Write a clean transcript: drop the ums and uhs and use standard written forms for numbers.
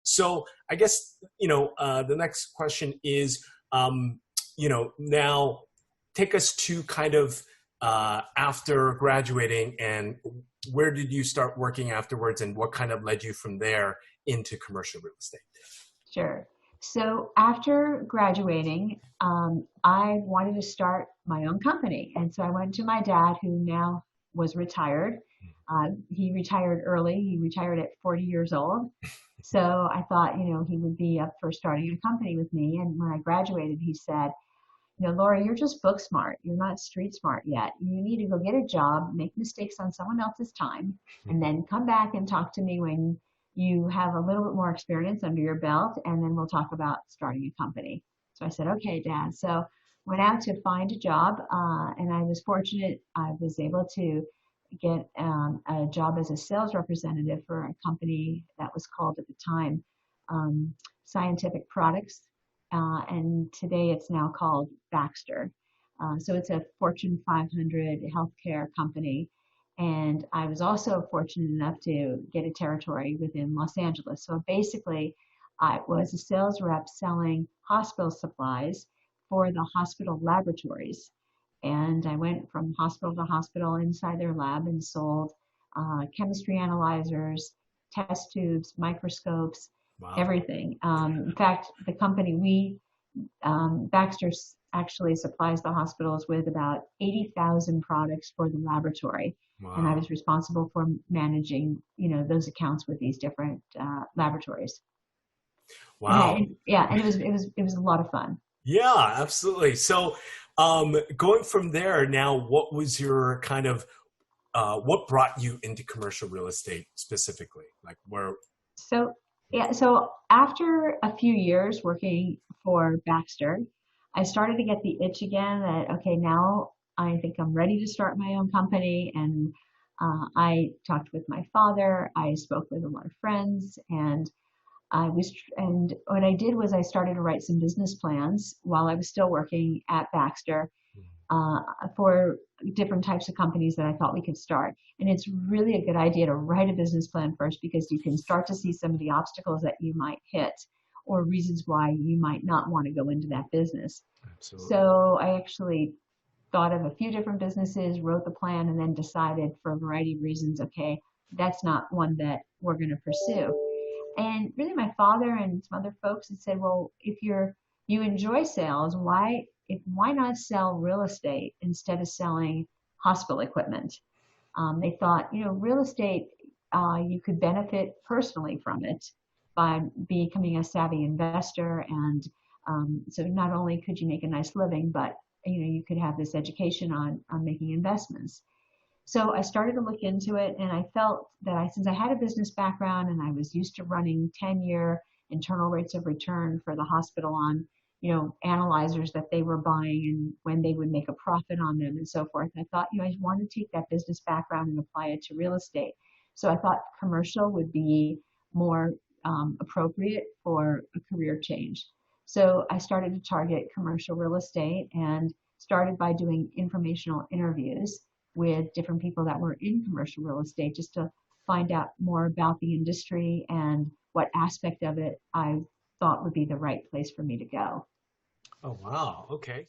So I guess, the next question is, now take us to kind of after graduating, and where did you start working afterwards, and what kind of led you from there into commercial real estate? Sure. So after graduating, I wanted to start my own company. And so I went to my dad, who now was retired. He retired early. He retired at 40 years old. So I thought, he would be up for starting a company with me. And when I graduated, he said, Laurie, you're just book smart. You're not street smart yet. You need to go get a job, make mistakes on someone else's time, and then come back and talk to me when you have a little bit more experience under your belt, and then we'll talk about starting a company. So I said, okay, Dad. So went out to find a job, and I was fortunate. I was able to get a job as a sales representative for a company that was called at the time Scientific Products, and today it's now called Baxter. So it's a Fortune 500 healthcare company. And I was also fortunate enough to get a territory within Los Angeles. So basically, I was a sales rep selling hospital supplies for the hospital laboratories. And I went from hospital to hospital inside their lab and sold chemistry analyzers, test tubes, microscopes, Wow. everything. In fact, the company Baxter actually supplies the hospitals with about 80,000 products for the laboratory. And I Wow. was responsible for managing, those accounts with these different laboratories. Wow. And it was a lot of fun. Yeah, absolutely. So, going from there, now, what was your kind of, what brought you into commercial real estate specifically? Like, where? So yeah, so after a few years working for Baxter, I started to get the itch again that okay, now I think I'm ready to start my own company. And I talked with my father. I spoke with a lot of friends, and and what I did was I started to write some business plans while I was still working at Baxter uh, for different types of companies that I thought we could start. And it's really a good idea to write a business plan first because you can start to see some of the obstacles that you might hit or reasons why you might not want to go into that business. Absolutely. So I actually thought of a few different businesses, wrote the plan, and then decided for a variety of reasons, okay, that's not one that we're going to pursue. And really, my father and some other folks had said, well, if you enjoy sales, why not sell real estate instead of selling hospital equipment? They thought, real estate, you could benefit personally from it by becoming a savvy investor, and so not only could you make a nice living, but you could have this education on making investments. So I started to look into it, and I felt that since I had a business background and I was used to running 10-year internal rates of return for the hospital on, analyzers that they were buying and when they would make a profit on them and so forth, I thought, I want to take that business background and apply it to real estate. So I thought commercial would be more appropriate for a career change. So I started to target commercial real estate and started by doing informational interviews with different people that were in commercial real estate just to find out more about the industry and what aspect of it I thought would be the right place for me to go. Oh, wow. Okay.